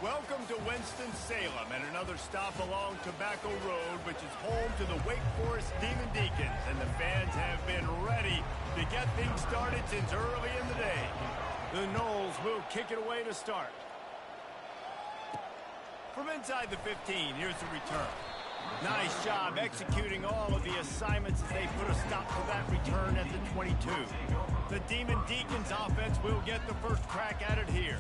Welcome to Winston-Salem and another stop along Tobacco Road, which is home to the Wake Forest Demon Deacons, and the fans have been ready to get things started since early in the day. The Noles will kick it away to start. From inside the 15, here's the return. Nice job executing all of the assignments as they put a stop to that return at the 22. The Demon Deacons offense will get the first crack at it here.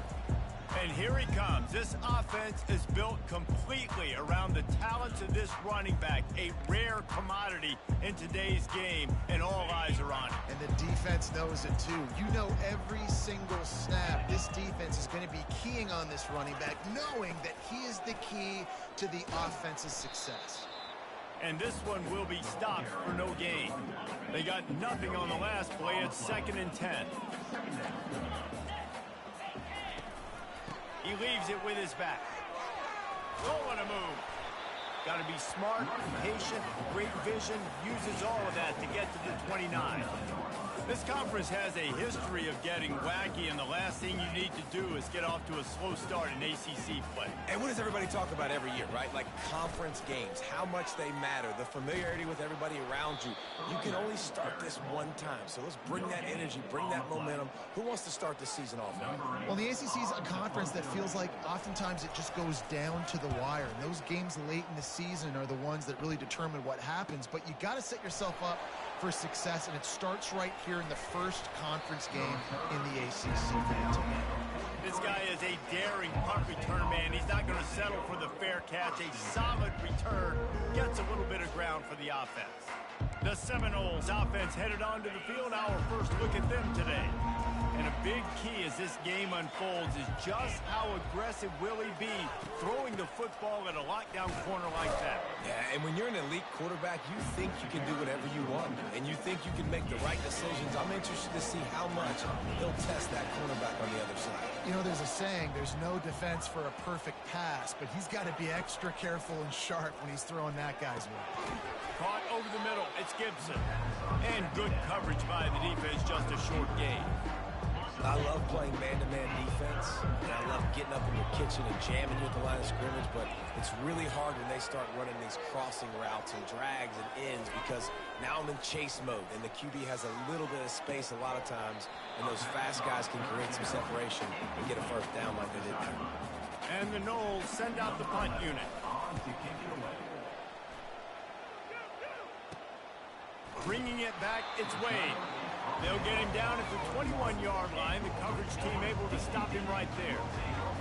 And here he comes. This offense is built completely around the talents of this running back, a rare commodity in today's game, and all eyes are on it. And the defense knows it too. You know every single snap, this defense is going to be keying on this running back, knowing that he is the key to the offense's success. And this one will be stopped for no gain. They got nothing on the last play. It's 2nd and 10. He leaves it with his back. Going to move. Got to be smart, patient, great vision, uses all of that to get to the 29. This conference has a history of getting wacky, and the last thing you need to do is get off to a slow start in ACC play. And what does everybody talk about every year, right? Like conference games, how much they matter, the familiarity with everybody around you. You can only start this one time, so let's bring that energy, bring that momentum. Who wants to start the season off now? Well, the ACC is a conference that feels like oftentimes it just goes down to the wire. And those games late in the season are the ones that really determine what happens. But you got to set yourself up for success, and it starts right here in the first conference game in the ACC. This guy is a daring punt return man. He's not going to settle for the fair catch. A solid return gets a little bit of ground for the offense. The Seminoles offense headed onto the field. Our first look at them today. And a big key as this game unfolds is just how aggressive will he be throwing the football at a lockdown corner like that. Yeah, and when you're an elite quarterback, you think you can do whatever you want, and you think you can make the right decisions. I'm interested to see how much he'll test that cornerback on the other side. You know, there's a saying, there's no defense for a perfect pass, but he's got to be extra careful and sharp when he's throwing that guy's way. Caught over the middle, it's Gibson. And good coverage by the defense, just a short gain. I love playing man-to-man defense, and I love getting up in your kitchen and jamming you at the line of scrimmage, but it's really hard when they start running these crossing routes and drags and ends because now I'm in chase mode, and the QB has a little bit of space a lot of times, and those fast guys can create some separation and get a first down like they did there. And the Noles send out the punt unit. Bringing it back, it's Wade. They'll get him down at the 21-yard line. The coverage team able to stop him right there.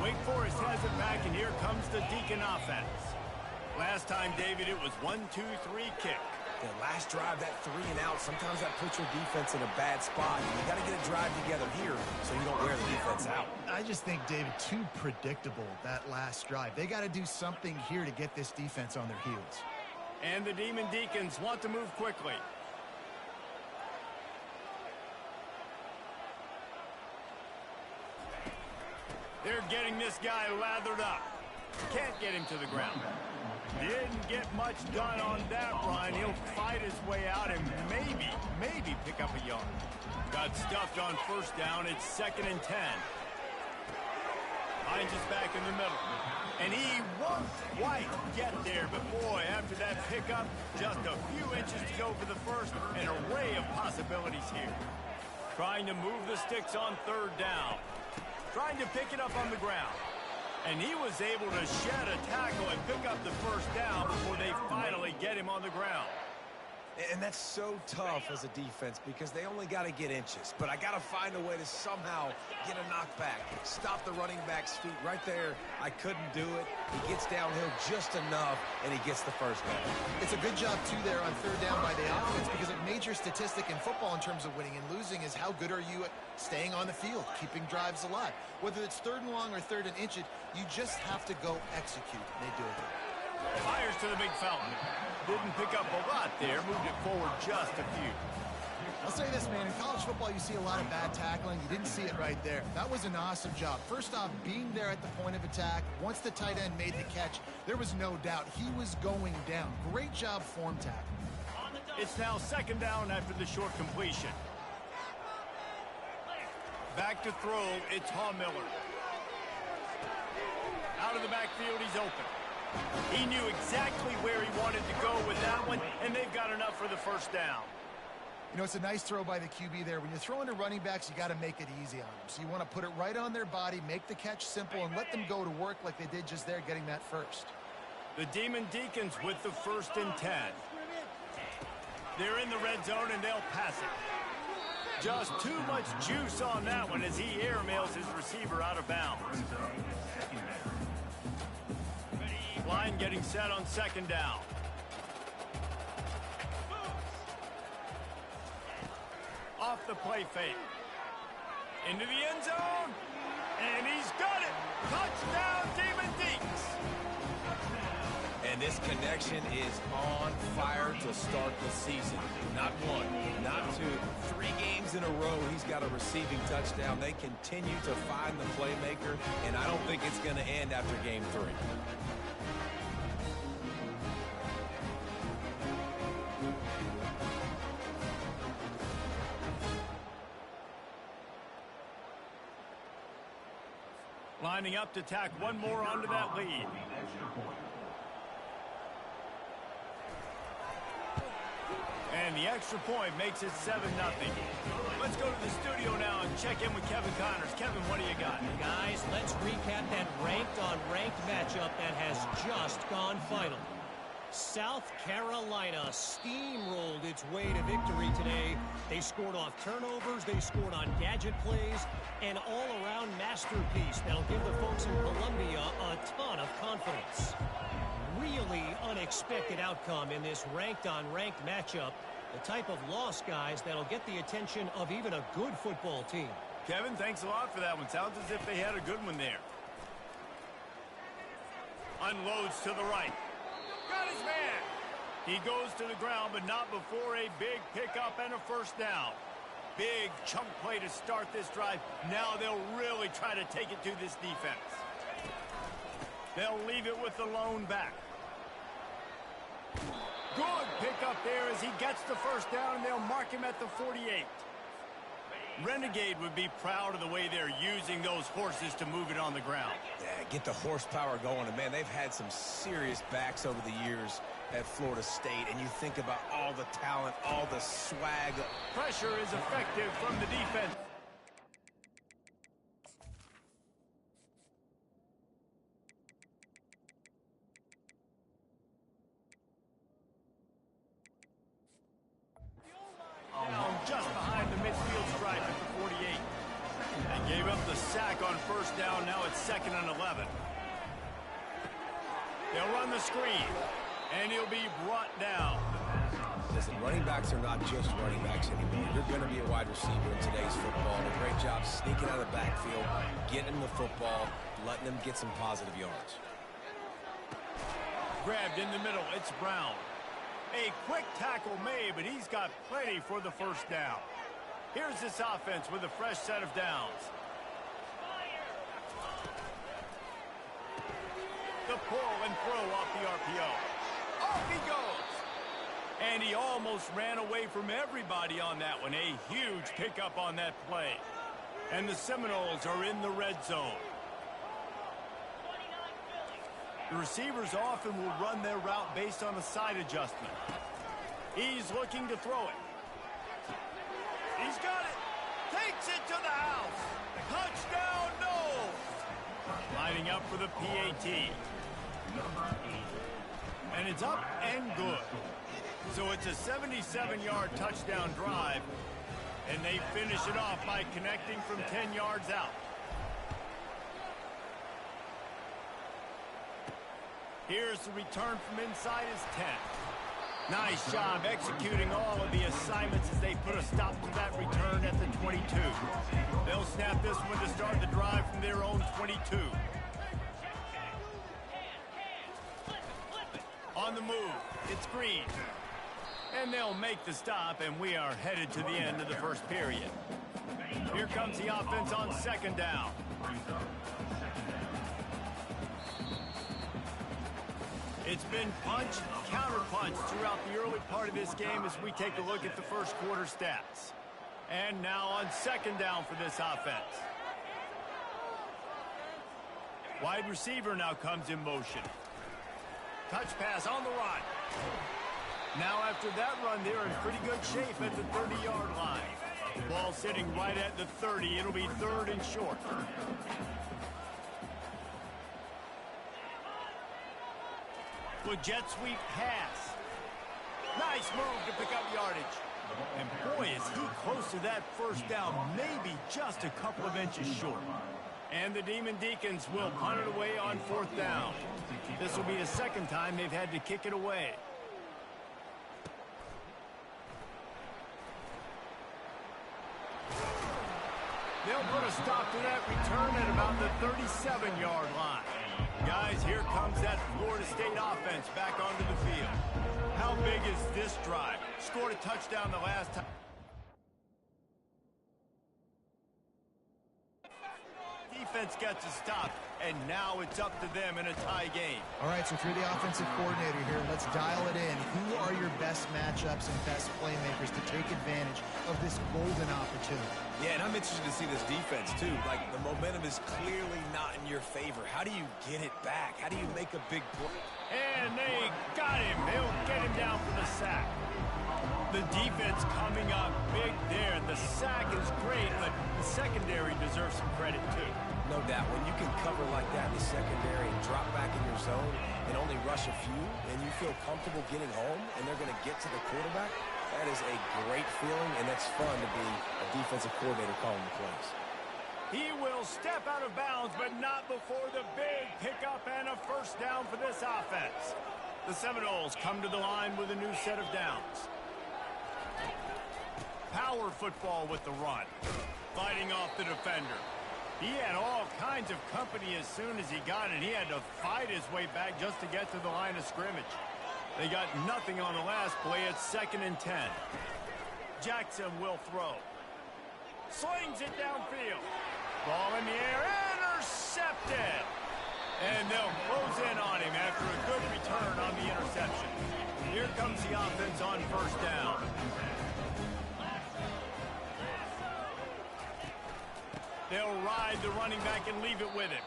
Wake Forest has it back, and here comes the Deacon offense. Last time, David, it was 1-2-3 kick. The last drive, that 3 and out, sometimes that puts your defense in a bad spot. You got to get a drive together here so you don't wear the defense out. I just think, David, too predictable, that last drive. They got to do something here to get this defense on their heels. And the Demon Deacons want to move quickly. They're getting this guy lathered up. Can't get him to the ground. Didn't get much done on that run. He'll fight his way out and maybe pick up a yard. Got stuffed on first down. It's 2nd and 10. Hines is back in the middle. And he won't quite get there. But boy, after that pickup, just a few inches to go for the first. An array of possibilities here. Trying to move the sticks on 3rd down. Trying to pick it up on the ground. And he was able to shed a tackle and pick up the first down before they finally get him on the ground. And that's so tough as a defense because they only got to get inches. But I got to find a way to somehow get a knockback. Stop the running back's feet right there. I couldn't do it. He gets downhill just enough, and he gets the first down. It's a good job, too, there on 3rd down by the offense because a major statistic in football in terms of winning and losing is how good are you at staying on the field, keeping drives alive. Whether it's 3rd and long or 3rd and inches, you just have to go execute. And they do it. Fires to the big fella. Didn't pick up a lot there. Moved it forward just a few. I'll say this, man. In college football, you see a lot of bad tackling. You didn't see it right there. That was an awesome job. First off, being there at the point of attack. Once the tight end made the catch, there was no doubt he was going down. Great job form tackling. It's now 2nd down after the short completion. Back to throw, it's Miller. out of the backfield. He's open. He knew exactly where he wanted to go with that one, and they've got enough for the first down. You know, it's a nice throw by the QB there. When you're throwing to running backs, you got to make it easy on them. So you want to put it right on their body, make the catch simple, and let them go to work like they did just there, getting that first. The Demon Deacons with the 1st and 10. They're in the red zone, and they'll pass it. Just too much juice on that one as he airmails his receiver out of bounds. Line getting set on 2nd down. Off the play fake. Into the end zone. And he's got it. Touchdown, Demon Deeks. And this connection is on fire to start the season. Not one, not two, 3 games in a row he's got a receiving touchdown. They continue to find the playmaker, and I don't think it's going to end after game 3. Lining up to tack one more onto that lead. And the extra point makes it 7-0. Let's go to the studio now and check in with Kevin Connors. Kevin, what do you got? Guys, let's recap that ranked-on-ranked matchup that has just gone final. South Carolina steamrolled its way to victory today. They scored off turnovers, they scored on gadget plays, an all-around masterpiece that'll give the folks in Columbia a ton of confidence. Really unexpected outcome in this ranked-on-ranked matchup. The type of loss, guys, that'll get the attention of even a good football team. Kevin, thanks a lot for that one. Sounds as if they had a good one there. Unloads to the right. Got his man. He goes to the ground, but not before a big pickup and a 1st down. Big chunk play to start this drive. Now they'll really try to take it to this defense. They'll leave it with the lone back. Good pickup there as he gets the 1st down, and they'll mark him at the 48. Renegade would be proud of the way they're using those horses to move it on the ground. Yeah, get the horsepower going. And, man, they've had some serious backs over the years at Florida State. And you think about all the talent, all the swag. Pressure is effective from the defense. Just behind the midfield stripe at the 48. They gave up the sack on 1st down. Now it's 2nd and 11. They'll run the screen, and he'll be brought down. Listen, running backs are not just running backs anymore. You're going to be a wide receiver in today's football. And a great job sneaking out of the backfield, getting the football, letting them get some positive yards. Grabbed in the middle. It's Brown. A quick tackle made, but he's got plenty for the 1st down. Here's this offense with a fresh set of downs. The pull and throw off the RPO. Off he goes. And he almost ran away from everybody on that one. A huge pickup on that play. And the Seminoles are in the red zone. The receivers often will run their route based on a side adjustment. He's looking to throw it. He's got it. Takes it to the house. Touchdown, Noles. Lining up for the PAT. And it's up and good. So it's a 77-yard touchdown drive. And they finish it off by connecting from 10 yards out. Here's the return from inside his 10. Nice job executing all of the assignments as they put a stop to that return at the 22. They'll snap this one to start the drive from their own 22. On the move, it's Green. And they'll make the stop, and we are headed to the end of the first period. Here comes the offense on 2nd down. It's been punch, counter-punch throughout the early part of this game as we take a look at the first quarter stats. And now on 2nd down for this offense. Wide receiver now comes in motion. Touch pass on the run. Now after that run, they're in pretty good shape at the 30-yard line. Ball sitting right at the 30. It'll be 3rd and short. With jet sweep pass. Nice move to pick up yardage. And boy, is he close to that first down, maybe just a couple of inches short. And the Demon Deacons will punt it away on 4th down. This will be the 2nd time they've had to kick it away. They'll put a stop to that return at about the 37-yard line. Guys, here comes that Florida State offense back onto the field. How big is this drive? Scored a touchdown the last time. Defense gets a stop, and now it's up to them in a tie game. All right, so if you're the offensive coordinator here, let's dial it in. Who are your best matchups and best playmakers to take advantage of this golden opportunity? Yeah, and I'm interested to see this defense, too. Like, the momentum is clearly not in your favor. How do you get it back? How do you make a big play? And they got him. They'll get him down for the sack. The defense coming up big there. The sack is great, but the secondary deserves some credit, too. No doubt. When you can cover like that in the secondary and drop back in your zone and only rush a few, and you feel comfortable getting home, and they're going to get to the quarterback, that is a great feeling, and that's fun to be a defensive coordinator calling the plays. He will step out of bounds, but not before the big pickup and a 1st down for this offense. The Seminoles come to the line with a new set of downs. Power football with the run. Fighting off the defender. He had all kinds of company as soon as he got it. He had to fight his way back just to get to the line of scrimmage. They got nothing on the last play. It's 2nd and 10. Jackson will throw. Slings it downfield. Ball in the air. Intercepted. And they'll close in on him after a good return on the interception. Here comes the offense on 1st down. They'll ride the running back and leave it with him.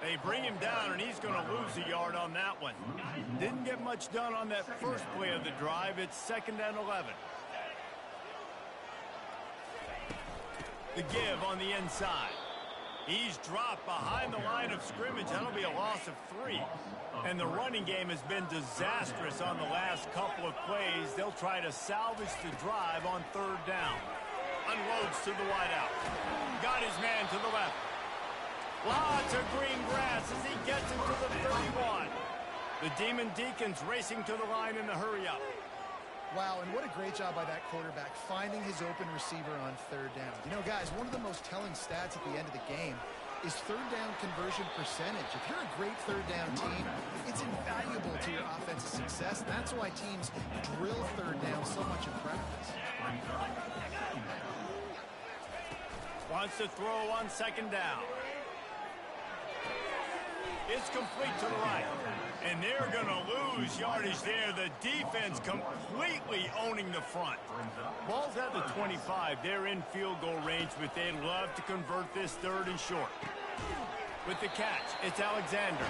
They bring him down, and he's going to lose a yard on that one. Didn't get much done on that first play of the drive. It's 2nd and 11. The give on the inside. He's dropped behind the line of scrimmage. That'll be a loss of 3. And the running game has been disastrous on the last couple of plays. They'll try to salvage the drive on 3rd down. Unloads to the wideout. Got his man to the left. Lots of green grass as he gets into the 31. The Demon Deacons racing to the line in the hurry-up. Wow, and what a great job by that quarterback, finding his open receiver on 3rd down. You know, guys, one of the most telling stats at the end of the game is 3rd down conversion percentage. If you're a great 3rd down team, it's invaluable to your offensive success. That's why teams drill 3rd down so much in practice. Wants to throw on 2nd down. It's complete to the right. And they're going to lose yardage there. The defense completely owning the front. Ball's at the 25. They're in field goal range, but they'd love to convert this 3rd and short. With the catch, it's Alexander.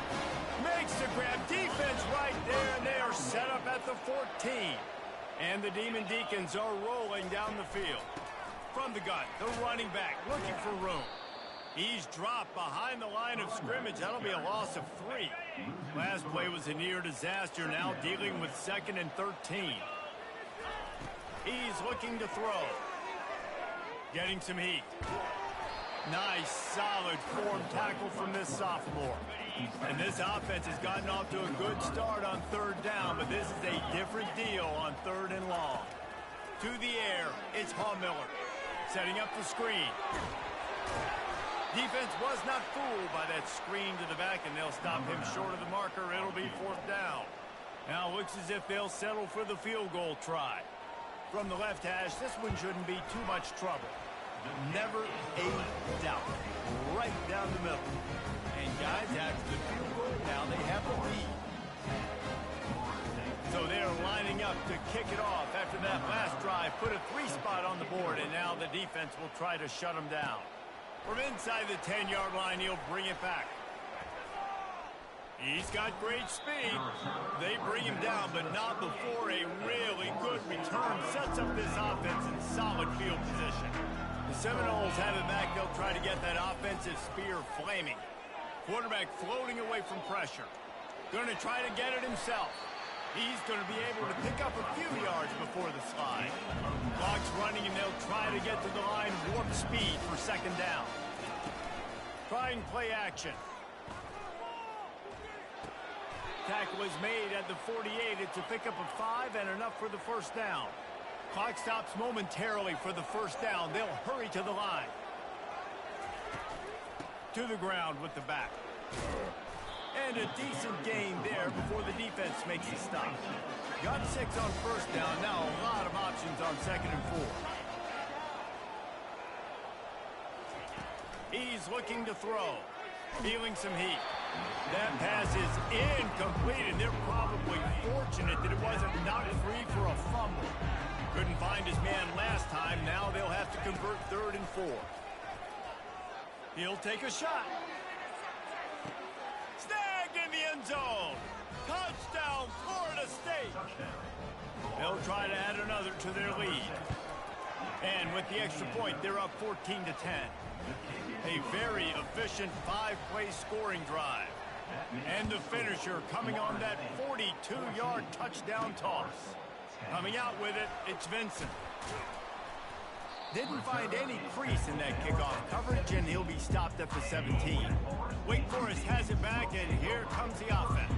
Makes the grab. Defense right there, and they are set up at the 14. And the Demon Deacons are rolling down the field. From the gun, the running back looking for room. He's dropped behind the line of scrimmage. That'll be a loss of 3. Last play was a near disaster. Now dealing with 2nd and 13. He's looking to throw. Getting some heat. Nice, solid form tackle from this sophomore. And this offense has gotten off to a good start on 3rd down, but this is a different deal on 3rd and long. To the air, it's Miller. Setting up the screen. Defense was not fooled by that screen to the back, and they'll stop him short of the marker. It'll be 4th down. Now looks as if they'll settle for the field goal try. From the left hash, this one shouldn't be too much trouble. Never a doubt. Right down the middle. And guys, after the field goal, now they have the lead. So they're lining up to kick it off after that last drive. Put a 3 spot on the board, and now the defense will try to shut them down. From inside the 10-yard line, he'll bring it back. He's got great speed. They bring him down, but not before a really good return sets up this offense in solid field position. The Seminoles have it back. They'll try to get that offensive spear flaming. Quarterback floating away from pressure. Going to try to get it himself. He's going to be able to pick up a few yards before the slide. Clock's running, and they'll try to get to the line warp speed for second down. Trying play action. Tackle is made at the 48. It's a pickup of 5 and enough for the first down. Clock stops momentarily for the first down. They'll hurry to the line. To the ground with the back. And a decent gain there before the defense makes a stop. Got 6 on first down. Now a lot of options on second and 4. He's looking to throw. Feeling some heat. That pass is incomplete, and they're probably fortunate that it wasn't knocked free for a fumble. Couldn't find his man last time. Now they'll have to convert 3rd and 4. He'll take a shot. Snagged in the end zone. Touchdown, Florida State. They'll try to add another to their lead. And with the extra point, they're up 14-10. A very efficient 5-play scoring drive. And the finisher coming on that 42-yard touchdown toss. Coming out with it, it's Vincent. Didn't find any crease in that kickoff coverage, and he'll be stopped at the 17. Wake Forest has it back, and here comes the offense.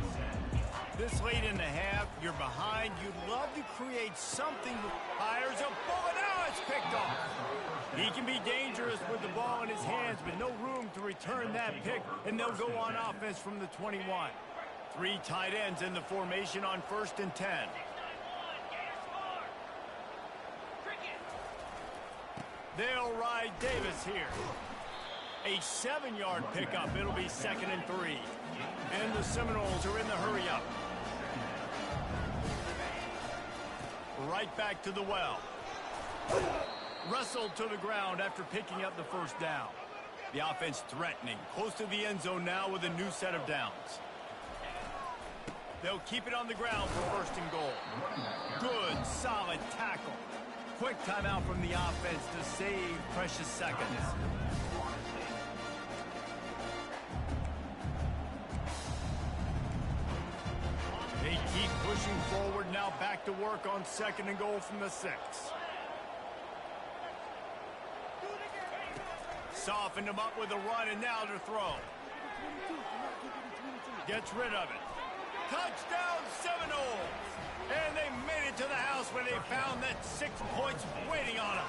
This late in the half, you're behind. You'd love to create something. Fires a bullet. Now it's picked off. He can be dangerous with the ball in his hands, but no room to return that pick, and they'll go on offense from the 21. 3 tight ends in the formation on 1st and 10. They'll ride Davis here. A 7-yard pickup. It'll be 2nd and 3. And the Seminoles are in the hurry-up. Right back to the well. Wrestled to the ground after picking up the first down. The offense threatening. Close to the end zone now with a new set of downs. They'll keep it on the ground for 1st and goal. Good, solid tackle. Quick timeout from the offense to save precious seconds. They keep pushing forward, now back to work on 2nd and goal from the 6. Softened him up with a run, and now to throw. Gets rid of it. Touchdown Seminoles! And they made it to the house where they found that 6 points waiting on them.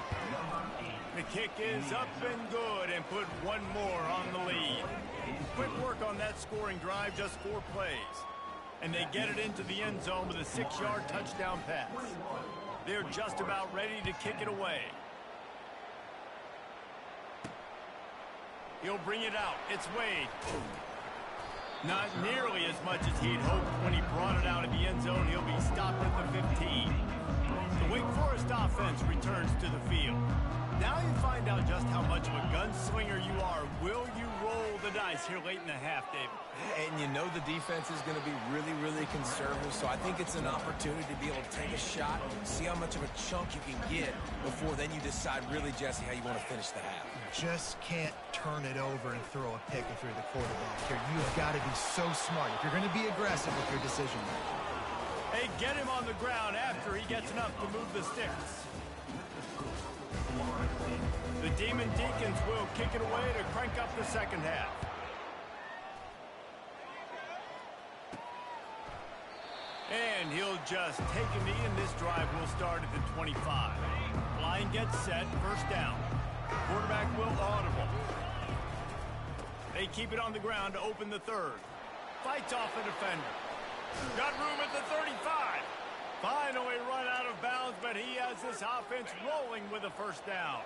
The kick is up and good, and put one more on the lead. Quick work on that scoring drive, just 4 plays. And they get it into the end zone with a 6-yard touchdown pass. They're just about ready to kick it away. He'll bring it out. It's Wade. Not nearly as much as he'd hoped when he brought it out of the end zone. He'll be stopped at the 15. The Wake Forest offense returns to the field. Now you find out just how much of a gunslinger you are. Will you roll the dice here late in the half, David? And you know the defense is going to be really, really conservative, so I think it's an opportunity to be able to take a shot, see how much of a chunk you can get before then you decide really, Jesse, how you want to finish the half. Just can't turn it over and throw a pick if you're the quarterback here. You've got to be so smart if you're going to be aggressive with your decision making. They get him on the ground after he gets enough to move the sticks. The Demon Deacons will kick it away to crank up the second half. And he'll just take a knee, and this drive will start at the 25. Line gets set, first down. Quarterback will audible. They keep it on the ground to open the 3rd. Fights off a defender. Got room at the 35. Finally run out of bounds, but he has this offense rolling with a first down.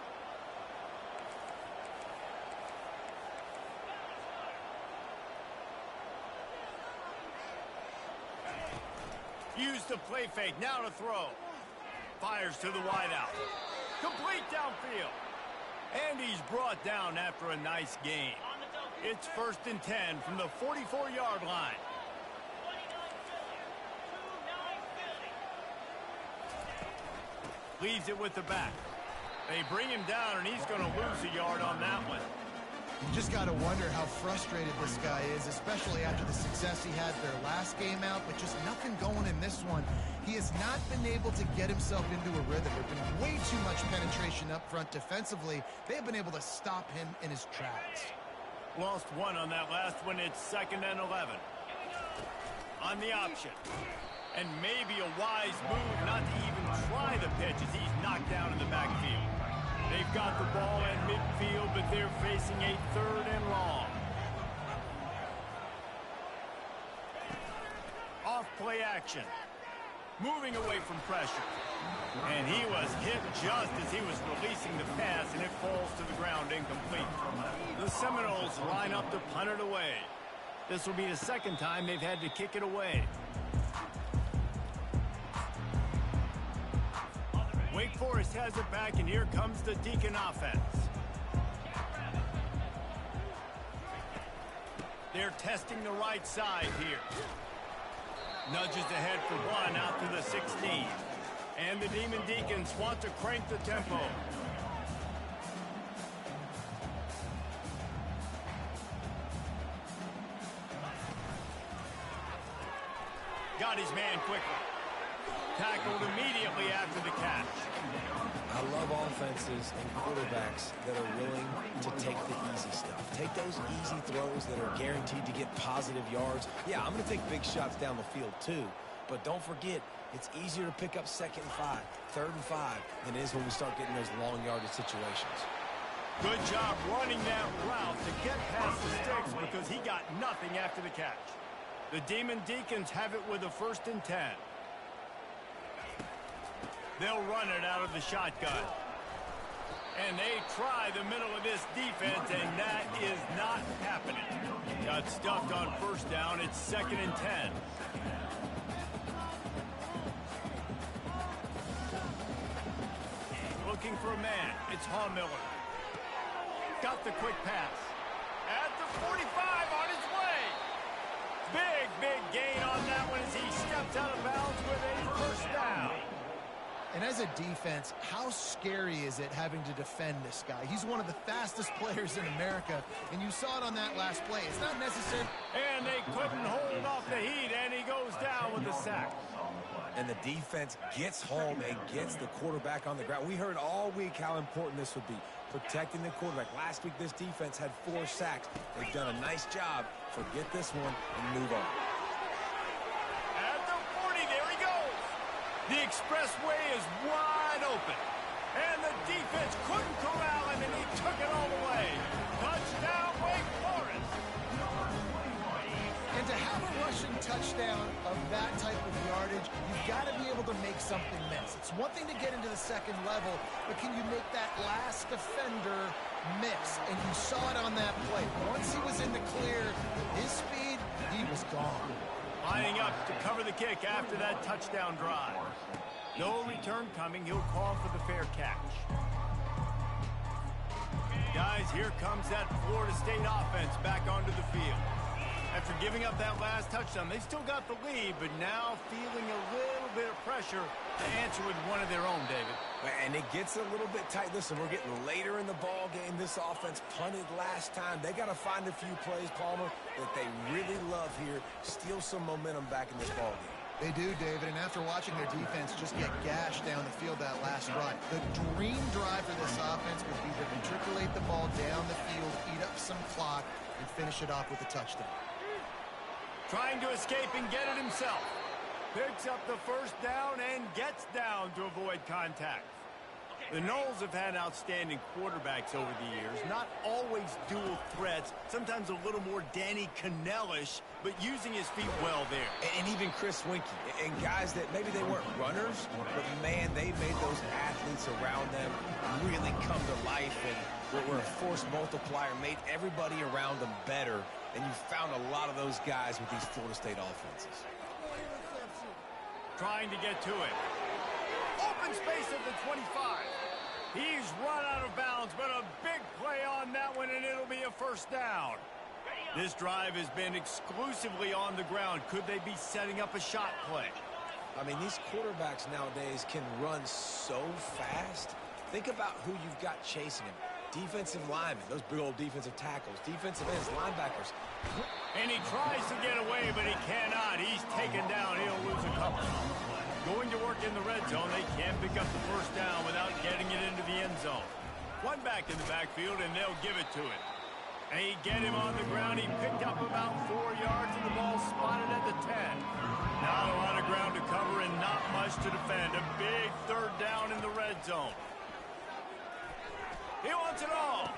Use the play fake, now to throw. Fires to the wideout. Complete downfield. And he's brought down after a nice gain. It's 1st and 10 from the 44-yard line. Leaves it with the back. They bring him down, and he's going to lose a yard on that one. You just got to wonder how frustrated this guy is, especially after the success he had their last game out, but just nothing going in this one. He has not been able to get himself into a rhythm. There's been way too much penetration up front defensively. They've been able to stop him in his tracks. Lost one on that last one. It's 2nd and 11. On the option. And maybe a wise move not to even try the pitch as he's knocked down in the backfield. They've got the ball in midfield, but they're facing a 3rd and long. Off play action. Moving away from pressure. And he was hit just as he was releasing the pass, and it falls to the ground incomplete. The Seminoles line up to punt it away. This will be the 2nd time they've had to kick it away. Wake Forest has it back, and here comes the Deacon offense. They're testing the right side here. Nudges ahead for one out to the 16. And the Demon Deacons want to crank the tempo. Got his man quickly. Tackled immediately after the catch. I love offenses and quarterbacks that are willing to take the easy stuff. Take those easy throws that are guaranteed to get positive yards. Yeah, I'm going to take big shots down the field too. But don't forget, it's easier to pick up 2nd and 5, 3rd and 5 than it is when we start getting those long yardage situations. Good job running that route to get past the sticks because he got nothing after the catch. The Demon Deacons have it with a 1st and 10. They'll run it out of the shotgun. And they try the middle of this defense, and that is not happening. Got stuffed on 1st down. It's 2nd and 10. Looking for a man. It's Miller. Got the quick pass. At the 45 on his way. Big gain on that one as he steps out of bounds with a 1st down. And as a defense, how scary is it having to defend this guy? He's one of the fastest players in America, and you saw it on that last play. It's not necessary. And they couldn't hold off the heat, and he goes down with a sack. And the defense gets home and gets the quarterback on the ground. We heard all week how important this would be, protecting the quarterback. Last week, this defense had 4 sacks. They've done a nice job. Forget this one and move on. At the 40, there he goes. The expressway is wide open. And the defense couldn't corral him, and he took it all the way. Touchdown, Wake Forest. And to have a rushing touchdown of that type of yardage, you've got to be able to make something miss. It's one thing to get into the 2nd level, but can you make that last defender miss? And you saw it on that play. Once he was in the clear, with his speed, he was gone. Lining up to cover the kick after that touchdown drive. No return coming. He'll call for the fair catch. Guys, here comes that Florida State offense back onto the field. After giving up that last touchdown, they've still got the lead, but now feeling a little bit of pressure to answer with one of their own, David. And it gets a little bit tight. Listen, we're getting later in the ball game. This offense punted last time. They got to find a few plays, Palmer, that they really love here. Steal some momentum back in this ball game. They do, David, and after watching their defense just get gashed down the field that last drive, the dream drive for this offense would be to matriculate the ball down the field, eat up some clock, and finish it off with a touchdown. Trying to escape and get it himself. Picks up the 1st down and gets down to avoid contact. The Noles have had outstanding quarterbacks over the years. Not always dual threats. Sometimes a little more Danny Cannell-ish, but using his feet well there. And even Chris Winkie. And guys that maybe they weren't runners, but man, they made those athletes around them really come to life and were a force multiplier, made everybody around them better. And you found a lot of those guys with these Florida State offenses. Trying to get to it. Open space at the 25. He's run out of bounds, but a big play on that one, and it'll be a 1st down. This drive has been exclusively on the ground. Could they be setting up a shot play? I mean, these quarterbacks nowadays can run so fast. Think about who you've got chasing him. Defensive linemen, those big old defensive tackles, defensive ends, linebackers. And he tries to get away, but he cannot. He's taken down. He'll lose a couple. Going to work in the red zone, they can't pick up the first down without getting it into the end zone. One back in the backfield, and they'll give it to him. And he get him on the ground. He picked up about 4 yards, and the ball spotted at the 10. Not a lot of ground to cover and not much to defend. A big third down in the red zone. He wants it all.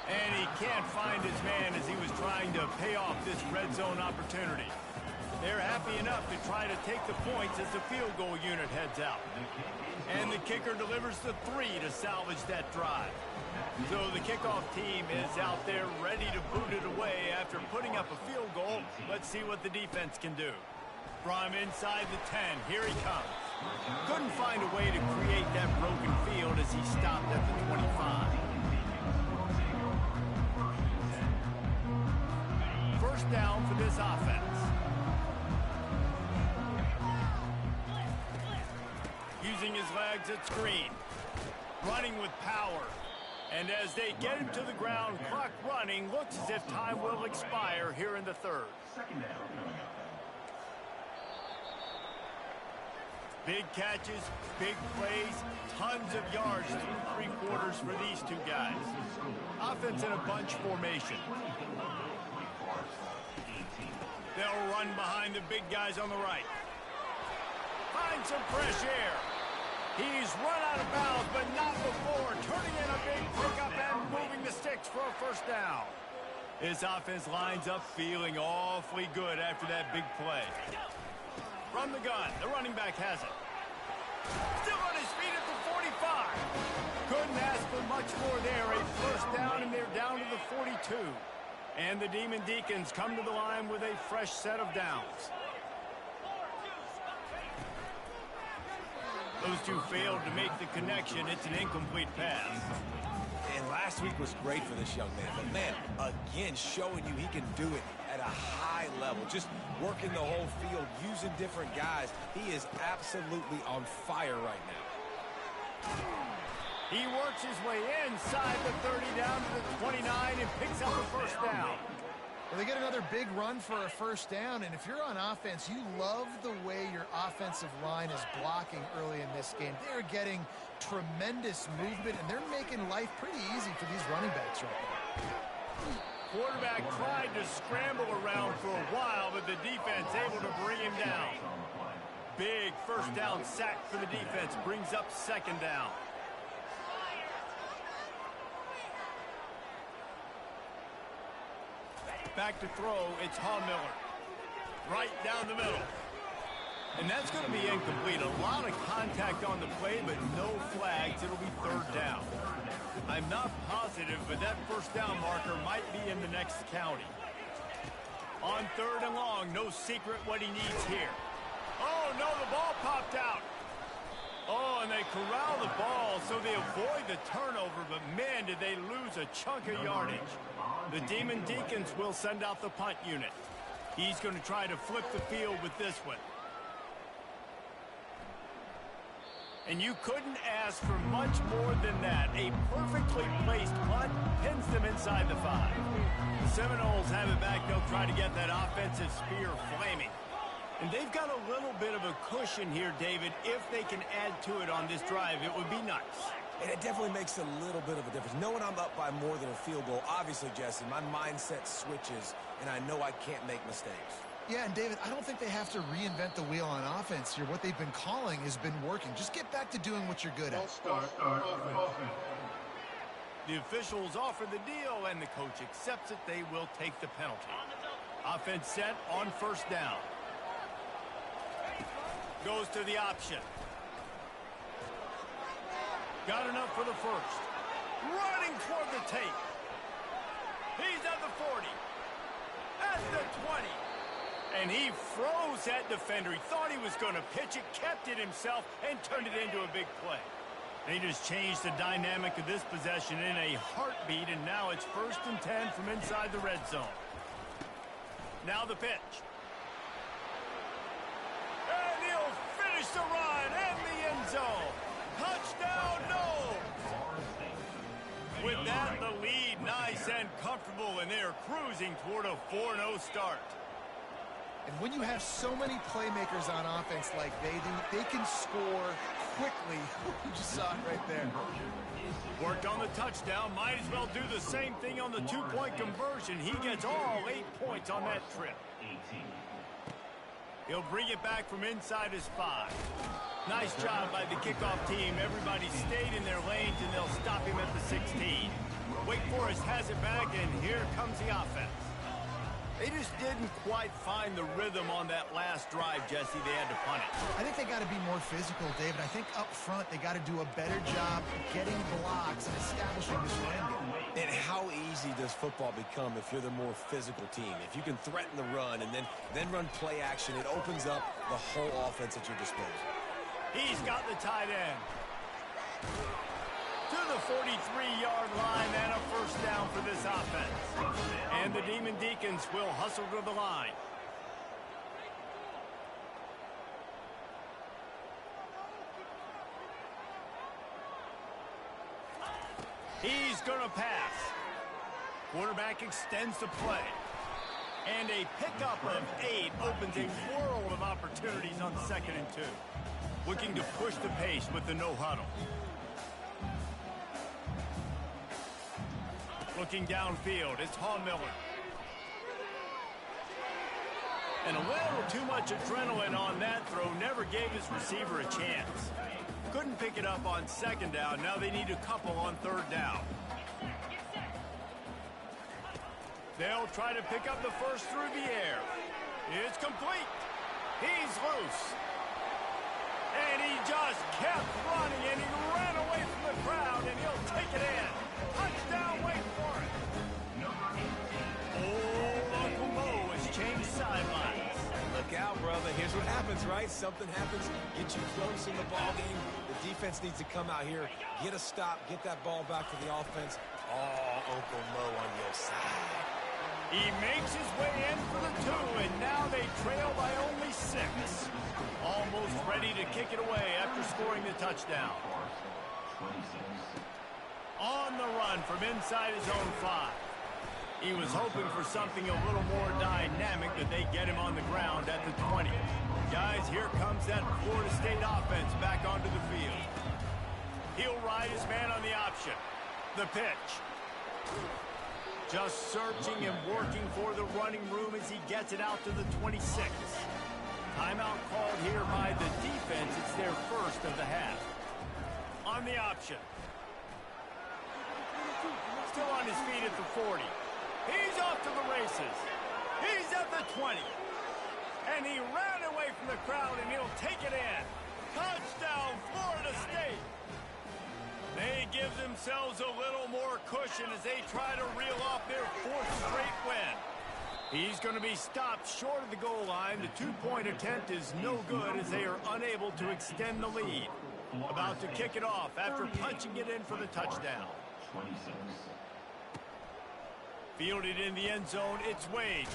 And he can't find his man as he was trying to pay off this red zone opportunity. They're happy enough to try to take the points as the field goal unit heads out. And the kicker delivers the 3 to salvage that drive. So the kickoff team is out there ready to boot it away after putting up a field goal. Let's see what the defense can do. From inside the 10, here he comes. Couldn't find a way to create that broken field as he stopped at the 25. First down for this offense. Using his legs at screen. Running with power. And as they get him to the ground, clock running, looks as if time will expire here in the third. Big catches, big plays, tons of yards through 3 quarters for these two guys. Offense in a bunch formation. They'll run behind the big guys on the right. Find some fresh air. He's run out of bounds, but not before. Turning in a big pickup and moving the sticks for a first down. His offense lines up feeling awfully good after that big play. From the gun, the running back has it. Still on his feet at the 45. Couldn't ask for much more there. A first down, and they're down to the 42. And the Demon Deacons come to the line with a fresh set of downs. Those two failed to make the connection. It's an incomplete pass. And last week was great for this young man. But, man, again, showing you he can do it at a high level. Just working the whole field, using different guys. He is absolutely on fire right now. He works his way inside the 30 down to the 29 and picks up a first down. Well, they get another big run for a first down, and if you're on offense, you love the way your offensive line is blocking early in this game. They're getting tremendous movement, and they're making life pretty easy for these running backs right now. Quarterback tried to scramble around for a while, but the defense able to bring him down. Big first down sack for the defense, brings up second down. Back to throw, it's Miller. Right down the middle. And that's going to be incomplete. A lot of contact on the play, but no flags. It'll be third down. I'm not positive, but that first down marker might be in the next county. On third and long, no secret what he needs here. Oh, no, the ball popped out. Oh, and they corral the ball so they avoid the turnover, but man, did they lose a chunk of yardage. The Demon Deacons will send out the punt unit. He's going to try to flip the field with this one. And you couldn't ask for much more than that. A perfectly placed punt pins them inside the 5. The Seminoles have it back. They'll try to get that offensive spear flaming. And they've got a little bit of a cushion here, David. If they can add to it on this drive, it would be nice. And it definitely makes a little bit of a difference. Knowing I'm up by more than a field goal, obviously, Jesse, my mindset switches, and I know I can't make mistakes. Yeah, and David, I don't think they have to reinvent the wheel on offense here. What they've been calling has been working. Just get back to doing what you're good at. The officials offer the deal, and the coach accepts it. They will take the penalty. Offense set on first down. Goes to the option. Got enough for the first. Running toward the tape. He's at the 40. At the 20. And he froze that defender. He thought he was going to pitch it, kept it himself, and turned it into a big play. They just changed the dynamic of this possession in a heartbeat, and now it's 1st and 10 from inside the red zone. Now the pitch. And nice and comfortable, and they are cruising toward a 4-0 start. And when you have so many playmakers on offense like they do, they can score quickly. You just saw it right there. Worked on the touchdown. Might as well do the same thing on the two-point conversion. He gets all 8 points on that trip. He'll bring it back from inside his 5. Nice job by the kickoff team. Everybody stayed in their lanes, and they'll stop him at the 16. Wake Forest has it back, and here comes the offense. They just didn't quite find the rhythm on that last drive, Jesse. They had to punt it. I think they got to be more physical, David. I think up front they got to do a better job getting blocks and establishing this run game. And how easy does football become if you're the more physical team? If you can threaten the run and then run play action, it opens up the whole offense at your disposal. He's got the tight end to the 43-yard line, and a first down for this offense. And the Demon Deacons will hustle to the line. He's going to pass. Quarterback extends the play. And a pickup of 8 opens a world of opportunities on 2nd and 2. Looking to push the pace with the no huddle. Looking downfield, it's Miller. And a little too much adrenaline on that throw. Never gave his receiver a chance. Couldn't pick it up on 2nd down. Now they need a couple on 3rd down. They'll try to pick up the first through the air. It's complete. He's loose. And he just kept running, and he ran away from the crowd, and he'll take it in. Touchdown, Wake Forest. Oh, Uncle Mo has changed sidelines. Look out, brother. Here's what happens, right? Something happens, get you close in the ball game. The defense needs to come out here, get a stop, get that ball back to the offense. Oh, Uncle Mo on your side. He makes his way in for the 2, and now they trail by only 6. Almost ready to kick it away after scoring the touchdown. On the run from inside his own 5. He was hoping for something a little more dynamic, but they get him on the ground at the 20. Guys, here comes that Florida State offense back onto the field. He'll ride his man on the option. The pitch. Just searching and working for the running room as he gets it out to the 26. Timeout called here by the defense. It's their first of the half. On the option. Still on his feet at the 40. He's off to the races. He's at the 20. And he ran away from the crowd, and he'll take it in. Touchdown, Florida State. They give themselves a little more cushion as they try to reel off their 4th straight win. He's going to be stopped short of the goal line. The 2-point attempt is no good as they are unable to extend the lead. About to kick it off after punching it in for the touchdown. Fielded in the end zone, it's Wade.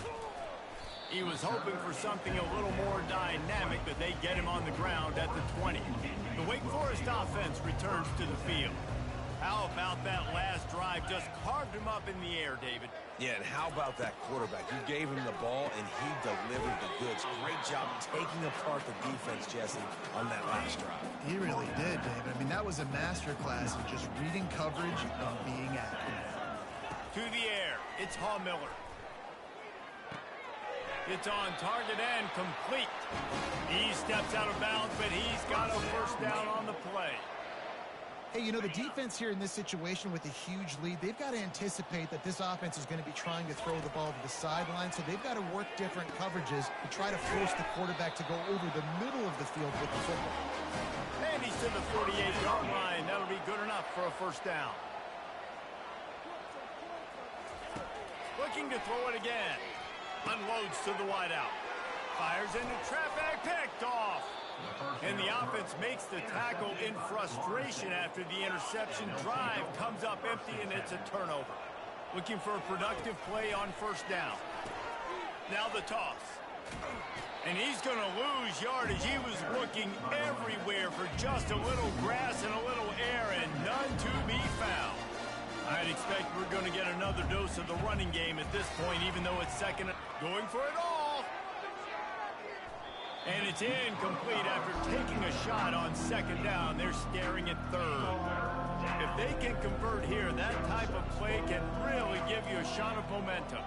He was hoping for something a little more dynamic, but they get him on the ground at the 20. The Wake Forest offense returns to the field. How about that last drive? Just carved him up in the air, David. Yeah, and how about that quarterback? You gave him the ball, and he delivered the goods. Great job taking apart the defense, Jesse, on that last drive. He really did, David. I mean, that was a masterclass in just reading coverage and being accurate. To the air, it's Miller. It's on target and complete. He steps out of bounds, but he's got a first down on the play. Hey, you know, the defense here in this situation with a huge lead, they've got to anticipate that this offense is going to be trying to throw the ball to the sideline, so they've got to work different coverages to try to force the quarterback to go over the middle of the field with the football. And he's to the 48-yard line. That'll be good enough for a first down. Looking to throw it again. Unloads to the wideout. Fires into traffic, picked off. And the offense makes the tackle in frustration after the interception. Drive comes up empty, and it's a turnover. Looking for a productive play on first down. Now the toss. And he's going to lose yardage. He was looking everywhere for just a little grass and a little air, and none to be found. I'd expect we're going to to get another dose of the running game at this point, even though it's second. Going for it all. And it's incomplete after taking a shot on second down. They're staring at third. If they can convert here, that type of play can really give you a shot of momentum.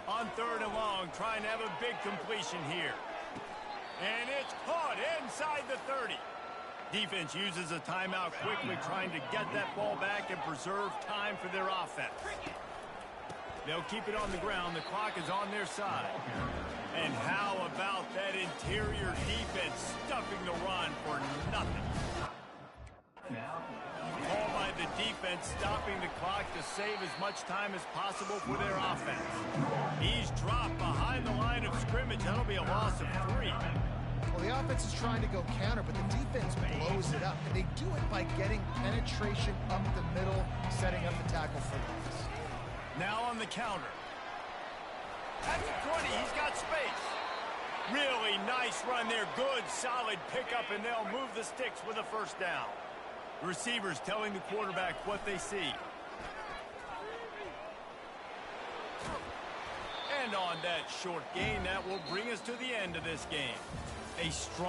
On third and long, trying to have a big completion here. And it's caught inside the 30. Defense uses a timeout quickly, trying to get that ball back and preserve time for their offense. They'll keep it on the ground. The clock is on their side. And how about that interior defense stuffing the run for nothing? Call by the defense, stopping the clock to save as much time as possible for their offense. He's dropped behind the line of scrimmage. That'll be a loss of 3. Well, the offense is trying to go counter, but the defense blows it up. And they do it by getting penetration up the middle, setting up the tackle for loss. Now on the counter. At the 20, he's got space. Really nice run there. Good, solid pickup, and they'll move the sticks with a first down. The receivers telling the quarterback what they see. And on that short gain, that will bring us to the end of this game. A strong